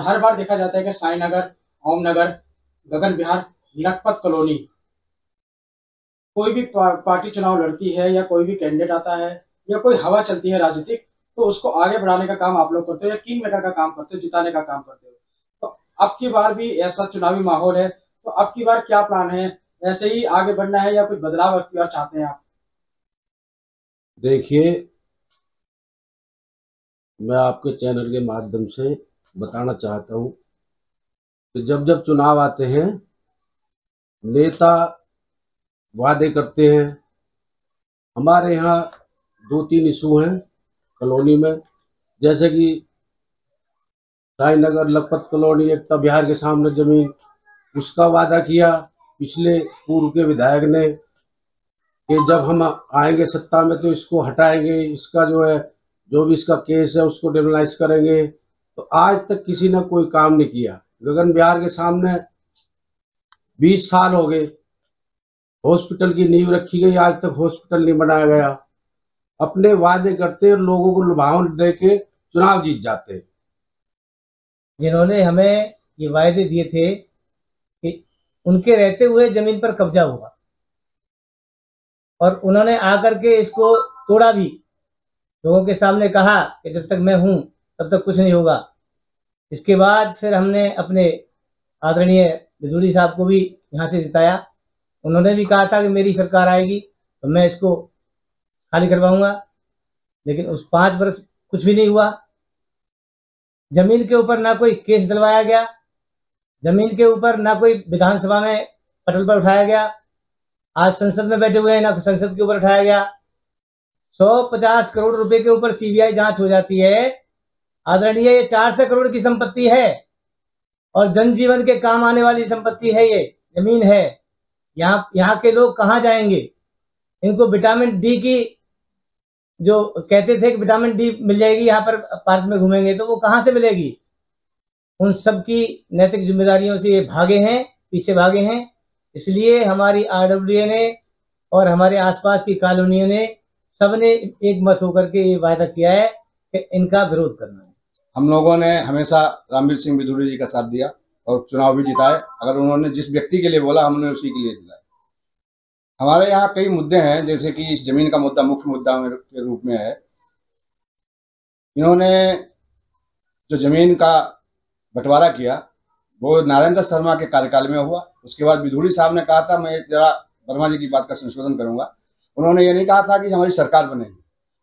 और हर बार देखा जाता है कि साई नगर, ओम नगर, गगन विहार, लखपत कॉलोनी, कोई भी पार्टी चुनाव लड़ती है या कोई भी कैंडिडेट आता है या कोई हवा चलती है राजनीतिक, तो उसको आगे बढ़ाने का काम आप लोग करते हो या किंग मेकर का काम करते हो, जिताने का काम करते हो। तो अब की बार भी ऐसा चुनावी माहौल है, तो अब की बार क्या प्लान है? ऐसे ही आगे बढ़ना है या कुछ बदलाव अब की बार चाहते हैं आप? देखिए, मैं आपके चैनल के माध्यम से बताना चाहता हूँ कि जब जब चुनाव आते हैं, नेता वादे करते हैं। हमारे यहाँ 2-3 इशू हैं कॉलोनी में, जैसे कि साई नगर लखपत कॉलोनी एकता विहार के सामने जमीन, उसका वादा किया पिछले पूर्व के विधायक ने कि जब हम आएंगे सत्ता में तो इसको हटाएंगे, इसका जो है जो भी इसका केस है उसको डिमोलाइज करेंगे। तो आज तक किसी ने कोई काम नहीं किया। गगन विहार के सामने 20 साल हो गए, हॉस्पिटल की नींव रखी गई, आज तक हॉस्पिटल नहीं बनाया गया। अपने वादे करते और लोगों को लुभावन दे के चुनाव जीत जाते। जिन्होंने हमें ये वायदे दिए थे कि उनके रहते हुए जमीन पर कब्जा होगा, और उन्होंने आकर के इसको तोड़ा भी। लोगों के सामने कहा कि जब तक मैं हूं तब तक कुछ नहीं होगा। इसके बाद फिर हमने अपने आदरणीय बिधूड़ी साहब को भी यहाँ से जिताया। उन्होंने भी कहा था कि मेरी सरकार आएगी तो मैं इसको खाली करवाऊंगा, लेकिन उस 5 वर्ष कुछ भी नहीं हुआ। जमीन के ऊपर ना कोई केस डलवाया गया, जमीन के ऊपर ना कोई विधानसभा में पटल पर उठाया गया। आज संसद में बैठे हुए हैं, ना संसद के ऊपर उठाया गया। 150 करोड़ रुपए के ऊपर सीबीआई जांच हो जाती है। आदरणीय, ये 400 करोड़ की संपत्ति है और जनजीवन के काम आने वाली संपत्ति है, ये जमीन है। यहाँ के लोग कहाँ जाएंगे? इनको विटामिन डी की, जो कहते थे कि विटामिन डी मिल जाएगी यहाँ पर पार्क में घूमेंगे, तो वो कहाँ से मिलेगी? उन सब की नैतिक जिम्मेदारियों से ये भागे हैं, पीछे भागे हैं। इसलिए हमारी आरडब्ल्यूए ने और हमारे आसपास की कॉलोनियों ने सबने एक मत होकर के ये वायदा किया है कि इनका विरोध करना है। हम लोगों ने हमेशा रामवीर सिंह बिधूड़ी जी का साथ दिया और चुनाव भी जिताए। अगर उन्होंने जिस व्यक्ति के लिए बोला, हमने उसी के लिए जिताया। हमारे यहाँ कई मुद्दे हैं, जैसे कि इस जमीन का मुद्दा मुख्य मुद्दा के रूप में है। इन्होंने जो जमीन का बंटवारा किया वो नारायण दत्त शर्मा के कार्यकाल में हुआ। उसके बाद बिधूड़ी साहब ने कहा था, मैं जरा वर्मा जी की बात का संशोधन करूंगा, उन्होंने ये नहीं कहा था कि हमारी सरकार बनेगी।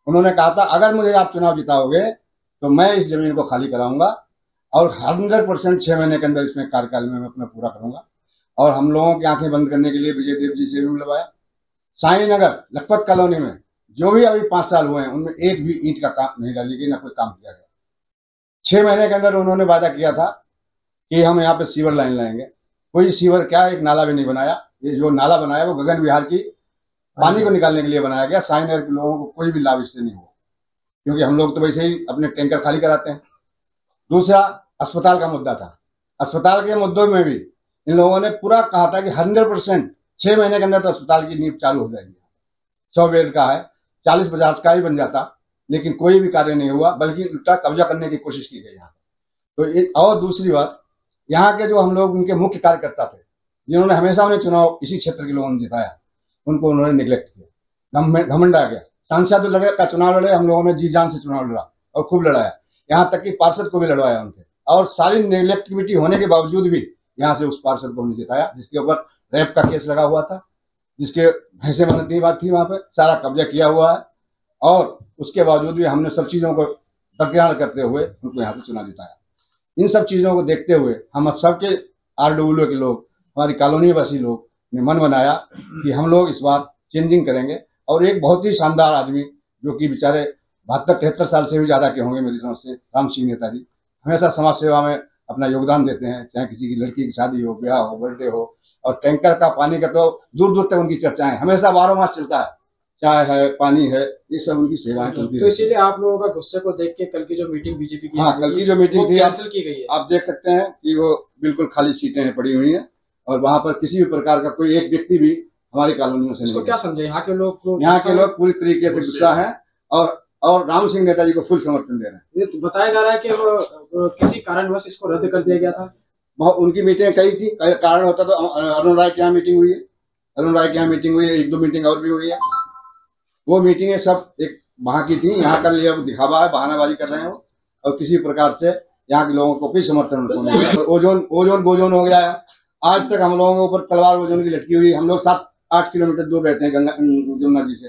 उन्होंने कहा था अगर मुझे आप चुनाव जिताओगे तो मैं इस जमीन को खाली कराऊंगा और 100% 6 महीने के अंदर इसमें कार्यकाल में मैं अपना पूरा करूंगा। और हम लोगों की आंखें बंद करने के लिए विजय देव जी से भी मिलवाया। साई नगर लखपत कॉलोनी में जो भी अभी 5 साल हुए हैं, उनमें एक भी ईंट का काम नहीं डाली गई, ना कोई काम किया गया। 6 महीने के अंदर उन्होंने वादा किया था कि हम यहाँ पे सीवर लाइन लाएंगे। कोई सीवर क्या, एक नाला भी नहीं बनाया। ये जो नाला बनाया वो गगन विहार की पानी को निकालने के लिए बनाया गया। साई नगर के लोगों को कोई भी लाभ इससे नहीं हुआ, क्योंकि हम लोग तो वैसे ही अपने टैंकर खाली कराते हैं। दूसरा, अस्पताल का मुद्दा था। अस्पताल के मुद्दों में भी इन लोगों ने पूरा कहा था कि 100% 6 महीने के अंदर तो अस्पताल की नींव चालू हो जाएगी। 100 बेड का है, 40-50 का ही बन जाता, लेकिन कोई भी कार्य नहीं हुआ, बल्कि उल्टा कब्जा करने की कोशिश की गई यहाँ। तो और दूसरी बात, यहाँ के जो हम लोग उनके मुख्य कार्यकर्ता थे, जिन्होंने हमेशा उन्हें चुनाव इसी क्षेत्र के लोगों ने जिताया, उनको उन्होंने निगलेक्ट किया। घमंड आ गया। सांसद लगे का चुनाव लड़े, हम लोगों ने जी जान से चुनाव लड़ा और खूब लड़ाया, यहाँ तक कि पार्षद को भी लड़वाया उनके। और सारी नेगलेक्टिविटी होने के बावजूद भी यहाँ से उस पार्षद को हमने जिताया, जिसके ऊपर रेप का केस लगा हुआ था, जिसके भैंसे बनती बात थी, वहां पे सारा कब्जा किया हुआ है। और उसके बावजूद भी हमने सब चीजों को दरकिनार करते हुए उनको यहाँ से चुनाव जिताया। इन सब चीजों को देखते हुए हम सबके आरडब्ल्यू के लोग, हमारी कॉलोनी वासी लोग ने मन बनाया कि हम लोग इस बार चेंजिंग करेंगे। और एक बहुत ही शानदार आदमी, जो कि बेचारे 72-73 साल से भी ज्यादा के होंगे मेरी समझ से, राम सिंह नेताजी, हमेशा समाज सेवा में अपना योगदान देते हैं, चाहे किसी की लड़की की शादी हो, ब्याह हो, बर्थडे हो। और टैंकर का पानी का तो दूर दूर तक उनकी चर्चाएं हमेशा 12 मास चलता है, चाय है, पानी है, ये सब उनकी सेवाएं चलती है। तो इसीलिए आप लोगों का गुस्से को देख के कल की जो मीटिंग बीजेपी की, हाँ, कल की जो मीटिंग थी कैंसिल की गई है। आप देख सकते हैं कि वो बिल्कुल खाली सीटें पड़ी हुई हैं और वहां पर किसी भी प्रकार का कोई एक व्यक्ति भी हमारी कॉलोनियों से नहीं। क्या समझे यहाँ के लोग? यहाँ के लोग पूरी तरीके से गुस्सा है और और राम सिंह नेताजी को फुल समर्थन दे रहे हैं। ये तो बताया जा रहा है कि वो किसी कारणवश इसको रद्द कर दिया गया था। बहुत उनकी मीटिंग कई थी, कारण होता तो अरुण राय के यहाँ मीटिंग हुई है, अरुण राय के यहाँ मीटिंग हुई है, 1-2 मीटिंग और भी हुई है। वो मीटिंगें सब एक वहां की थी, यहाँ कल ये दिखावा है, बहानाबाजी कर रहे हैं वो, और किसी प्रकार से यहाँ के लोगों को कोई समर्थन उनको नहीं है। ओजोन बोजोन हो गया है। आज तक हम लोगों के ऊपर तलवार ओजोन की लटकी हुई है। हम लोग 7-8 किलोमीटर दूर रहते हैं जमुना जी से,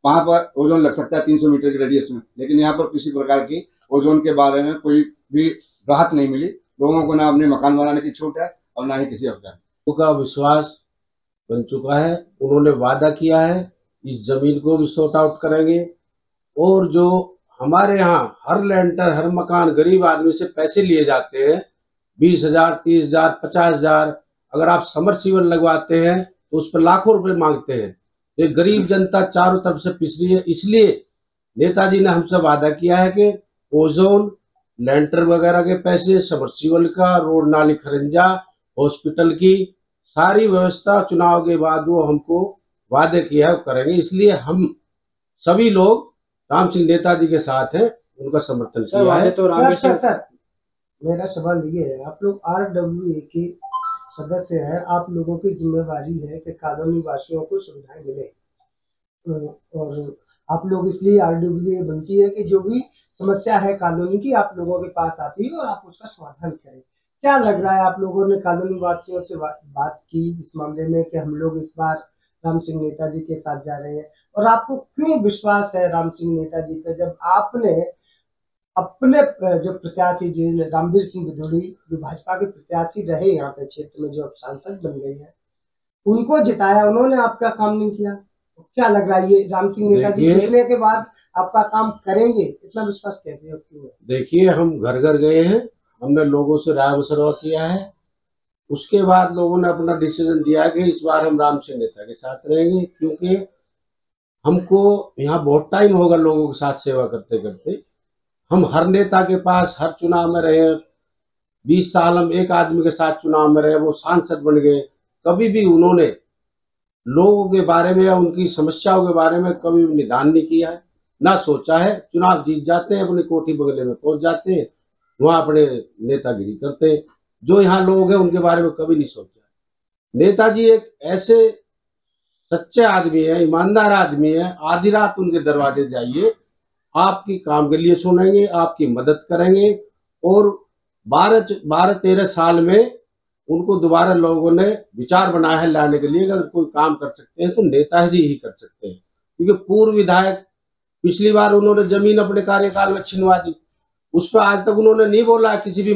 वहां पर ओजोन लग सकता है 300 मीटर के रेडियस में, लेकिन यहाँ पर किसी प्रकार की ओजोन के बारे में कोई भी राहत नहीं मिली लोगों को। ना अपने मकान बनाने की छूट है और ना ही किसी अफसर का विश्वास बन चुका है। उन्होंने वादा किया है इस जमीन को भी सॉर्ट आउट करेंगे, और जो हमारे यहाँ हर लेंटर हर मकान गरीब आदमी से पैसे लिए जाते हैं 20,000, 30,000, 50,000, अगर आप समरसीबल लगवाते हैं तो उस पर लाखों रुपए मांगते हैं। ये गरीब जनता चारों तरफ से पिछड़ी है। इसलिए नेताजी ने हमसे वादा किया है कि ओजोन, लेंटर वगैरह के पैसे, सबमर्सिबल का, रोड नाली खरंजा, हॉस्पिटल की सारी व्यवस्था चुनाव के बाद वो हमको वादे किया है करेंगे। इसलिए हम सभी लोग राम सिंह नेताजी के साथ हैं, उनका समर्थन किया है। तो सर, मेरा सवाल ये है, आप लोग RWA के सदस्य हैं, आप लोगों की जिम्मेवारी है कि कॉलोनी वासियों को सुविधाएं मिले, और आप लोग इसलिए RWA बनती है कि जो भी समस्या है कॉलोनी की आप लोगों के पास आती है और आप उसका समाधान करें। क्या लग रहा है, आप लोगों ने कॉलोनी वासियों से बात की इस मामले में कि हम लोग इस बार राम सिंह नेताजी के साथ जा रहे हैं, और आपको क्यों विश्वास है राम सिंह नेताजी पे, जब आपने अपने जो प्रत्याशी जो रामवीर सिंह बिधूड़ी जो भाजपा के प्रत्याशी रहे यहाँ पे क्षेत्र में, जो अब सांसद बन गए हैं, उनको जिताया, उन्होंने आपका काम नहीं किया? तो क्या लग रहा है ये राम सिंह नेताजी जीतने के बाद आपका काम करेंगे, इतना विश्वास कहते हो क्यों? देखिए, हम घर घर गए हैं, हमने लोगों से राय मशवरा किया है, उसके बाद लोगों ने अपना डिसीजन दिया कि इस बार हम राम सिंह नेता के साथ रहेंगे, क्योंकि हमको यहाँ बहुत टाइम होगा लोगों के साथ सेवा करते करते। हम हर नेता के पास हर चुनाव में रहे, 20 साल हम एक आदमी के साथ चुनाव में रहे, वो सांसद बन गए। कभी भी उन्होंने लोगों के बारे में या उनकी समस्याओं के बारे में कभी भी निदान नहीं किया है, ना सोचा है। चुनाव जीत जाते हैं, अपनी कोठी बंगले में पहुंच जाते हैं, वहां अपने नेतागिरी करते हैं। जो यहाँ लोग हैं उनके बारे में कभी नहीं सोचा। नेताजी एक ऐसे सच्चे आदमी है, ईमानदार आदमी है। आधी रात उनके दरवाजे जाइए, आपकी काम के लिए सुनेंगे, आपकी मदद करेंगे, और 12-13 साल में उनको दोबारा लोगों ने विचार बनाया है लाने के लिए। अगर कोई काम कर सकते हैं तो नेताजी ही कर सकते हैं, क्योंकि पूर्व विधायक पिछली बार उन्होंने जमीन अपने कार्यकाल में छिनवा दी, उस पर आज तक उन्होंने नहीं बोला किसी भी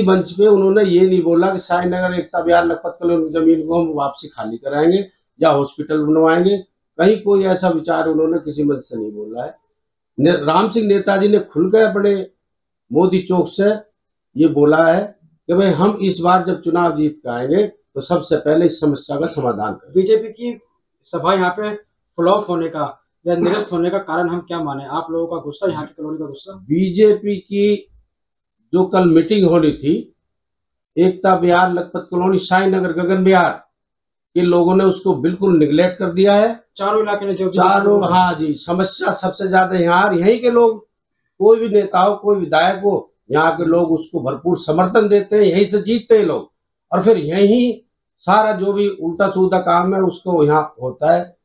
मंच पे उन्होंने ये नहीं बोला कि साईनगर एकता विहार लखपत कॉलोनी जमीन को हम वापसी खाली कराएंगे या हॉस्पिटल बनवाएंगे। कहीं कोई ऐसा विचार उन्होंने किसी मंच से नहीं बोला है। राम सिंह नेताजी ने खुलकर अपने मोदी चौक से ये बोला है कि भाई हम इस बार जब चुनाव जीत कर आएंगे तो सबसे पहले इस समस्या का समाधान करें। बीजेपी की सभा यहाँ पे फ्लॉप होने का या निरस्त होने का कारण हम क्या माने? आप लोगों का गुस्सा, यहाँ की कॉलोनी का गुस्सा? बीजेपी की जो कल मीटिंग होनी थी, एकता विहार लखपत कॉलोनी साईनगर गगन विहार के लोगों ने उसको बिल्कुल निगलेक्ट कर दिया है। चारों इलाके ने जो हाँ जी, समस्या सबसे ज्यादा यहाँ यहीं के लोग, कोई भी नेता हो, कोई विधायक हो, यहाँ के लोग उसको भरपूर समर्थन देते हैं, यहीं से जीतते हैं लोग, और फिर यहीं सारा जो भी उल्टा सीधा काम है उसको यहाँ होता है।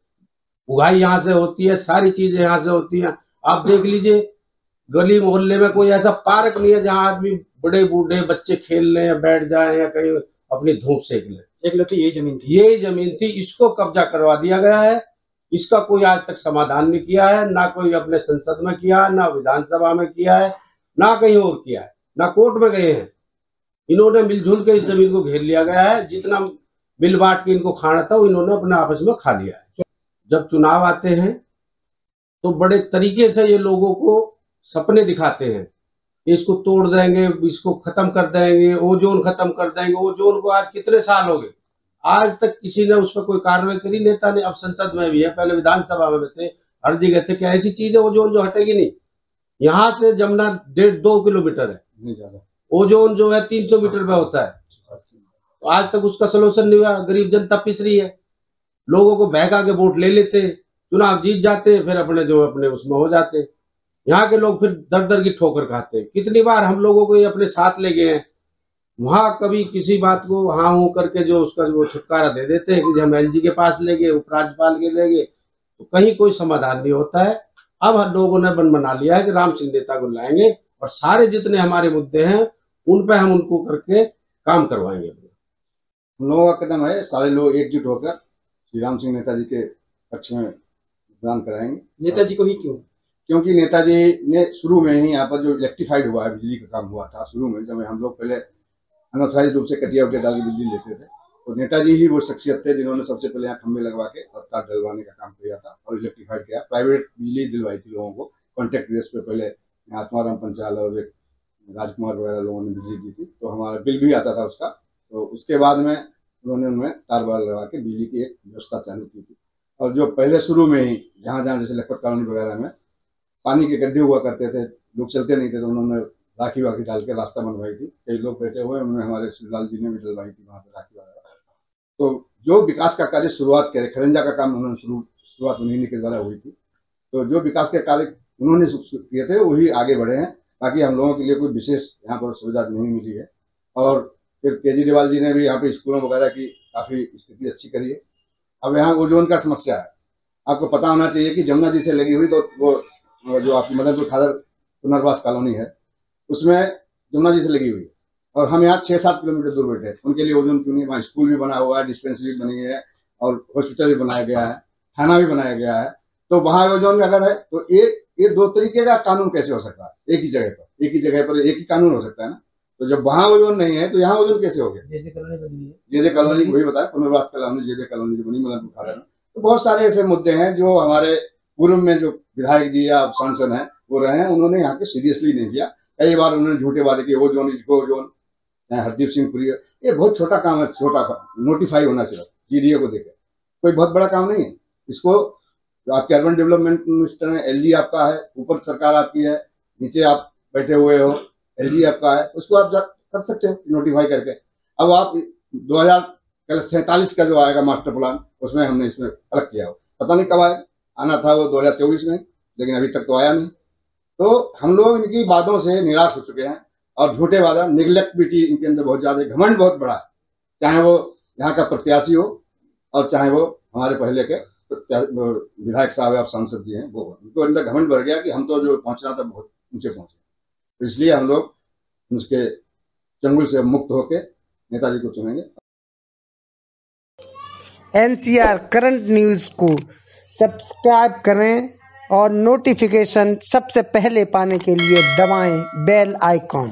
उगाई यहाँ से होती है, सारी चीजें यहाँ से होती हैं। आप देख लीजिए, गली मोहल्ले में कोई ऐसा पार्क नहीं है जहाँ आदमी बड़े बूढ़े बच्चे खेल लें या बैठ जाएं या कहीं अपनी धूप सेक लें। एक यही जमीन थी, इसको कब्जा करवा दिया गया है। इसका कोई आज तक समाधान नहीं किया है, ना कोई अपने संसद में किया है, ना विधानसभा में किया है, ना कहीं और किया है, ना कोर्ट में गए हैं। इन्होंने मिलजुल के इस जमीन को घेर लिया गया है। जितना मिल बांट के इनको खाना था वो इन्होंने अपने आपस में खा लिया है। जब चुनाव आते हैं तो बड़े तरीके से ये लोगों को सपने दिखाते हैं, इसको तोड़ देंगे, इसको खत्म कर देंगे, ओजोन खत्म कर देंगे। ओजोन को आज कितने साल हो गए, आज तक किसी ने उस पर कोई कार्रवाई करी। नेता ने, अब संसद में भी है, पहले विधानसभा में थे, हर जगह थे कि ऐसी चीज है ओजोन जो हटेगी नहीं। यहाँ से जमुना 1.5-2 किलोमीटर है, ओजोन जो है 300 मीटर पे होता है। तो आज तक उसका सलूशन नहीं हुआ। गरीब जनता पिस रही है, लोगों को बहका के वोट ले लेते हैं, चुनाव जीत जाते, फिर अपने जो अपने उसमें हो जाते। यहाँ के लोग फिर दर दर की ठोकर खाते। कितनी बार हम लोगों को ये अपने साथ ले गए हैं, वहां कभी किसी बात को हाँ हूँ करके जो उसका वो छुटकारा दे देते हैं कि हम एलजी के पास ले गए, उपराज्यपाल के ले गए, तो कहीं कोई समाधान नहीं होता है। अब हम लोगों ने मन बना लिया है कि राम सिंह नेता को लाएंगे और सारे जितने हमारे मुद्दे हैं उन पे हम उनको करके काम करवाएंगे। हम लोगों का कदम है सारे लोग एकजुट होकर श्री राम सिंह नेताजी के पक्ष में मतदान कराएंगे। नेताजी को ही क्यों? क्योंकि नेताजी ने शुरू में ही यहाँ पर जो इलेक्ट्रीफाइड हुआ है, बिजली का काम हुआ था शुरू में, जब हम लोग पहले अनऑथराइज रूप से कटिया उटिया डाल के बिजली लेते थे, तो नेताजी ही वो शख्सियत थे जिन्होंने सबसे पहले यहाँ खंभे लगवा के और तार डलवाने का काम किया था और इलेक्ट्रीफाइड किया। प्राइवेट बिजली दिलवाई थी लोगों को कॉन्ट्रैक्ट बेस पे। पहले आत्माराम पंचाल और राजकुमार वगैरह लोगों ने बिजली दी थी, तो हमारा बिल भी आता था उसका। तो उसके बाद में उन्होंने उनमें तार बार लगा के बिजली की एक व्यवस्था चालू की थी। और जो पहले शुरू में ही जहाँ जहाँ जैसे लखपत कॉलोनी वगैरह में पानी के गड्ढे हुआ करते थे, लोग चलते नहीं थे, तो उन्होंने राखी वाखी डाल के रास्ता बनवाई थी। कई लोग बैठे हुए, उन्होंने हमारे शिवलाल जी ने भी डलवाई थी वहाँ पर राखी वगैरह। तो जो विकास का कार्य शुरुआत करे, खरंजा का काम उन्होंने शुरुआत उन्हीं के द्वारा हुई थी। तो जो विकास के कार्य उन्होंने किए थे वही आगे बढ़े हैं, ताकि हम लोगों के लिए कोई विशेष यहाँ पर सुविधा नहीं मिली है। और फिर केजरीवाल जी ने भी यहाँ पे स्कूलों वगैरह की काफ़ी स्थिति अच्छी करी है। अब यहाँ ओजोन का समस्या है, आपको पता होना चाहिए कि जमुना जी से लगी हुई तो वो जो आपकी मदनपुर खादर पुनर्वास कॉलोनी है उसमें जमुना जी से लगी हुई है, और हम यहाँ 6-7 किलोमीटर दूर बैठे हैं। उनके लिए ओजोन क्यों नहीं? वहाँ स्कूल भी बना हुआ है, डिस्पेंसरी बनी है और हॉस्पिटल भी बनाया गया है, थाना भी बनाया गया है। तो वहाँ ओजोन अगर है तो ये 2 तरीके का कानून कैसे हो सकता है? एक ही जगह पर एक ही कानून हो सकता है ना। तो जब वहाँ ओजोन नहीं है तो यहाँ ओजोन कैसे हो गया? जैसे कॉलोनी बनी है, जे कॉलोनी वही बताया, पुनर्वास कॉलोनी जे कॉलोनी जो बनी मदनपुर खादर में। तो बहुत सारे ऐसे मुद्दे हैं जो हमारे पूर्व में जो विधायक जी या सांसद हैं वो रहे हैं, उन्होंने यहाँ के सीरियसली नहीं किया। कई बार उन्होंने झूठे वादे किए, ओजोन इसको ओजोन। हरदीप सिंह पुरी, ये बहुत छोटा काम है, छोटा नोटिफाई होना चाहिए जीडीए को देकर, कोई बहुत बड़ा काम नहीं है। इसको आपके अर्बन डेवलपमेंट मिनिस्टर है, एलजी आपका है, ऊपर सरकार आपकी है, नीचे आप बैठे हुए हो, एलजी आपका है, उसको आप कर सकते हो नोटिफाई करके। अब आप 2047 का जो आएगा मास्टर प्लान, उसमें हमने इसमें अलग किया हो, पता नहीं कब आए, आना था वो 2024 में, लेकिन अभी तक तो आया नहीं। तो हम लोग इनकी बातों से निराश हो चुके हैं और झूठे वादा, निगलेक्टिविटी इनके अंदर बहुत ज्यादा, घमंड बहुत बड़ा है। चाहे वो यहाँ का प्रत्याशी हो और चाहे वो हमारे पहले के विधायक साहब या सांसद जी हैं, वो उनको अंदर घमंड बढ़ गया कि हम तो जो पहुंचना था बहुत ऊंचे पहुंचे। तो इसलिए हम लोग उसके चंगुल से मुक्त होकर नेताजी को चुनेंगे। NCR करंट न्यूज़ को सब्सक्राइब करें और नोटिफिकेशन सबसे पहले पाने के लिए दबाएं बेल आइकॉन।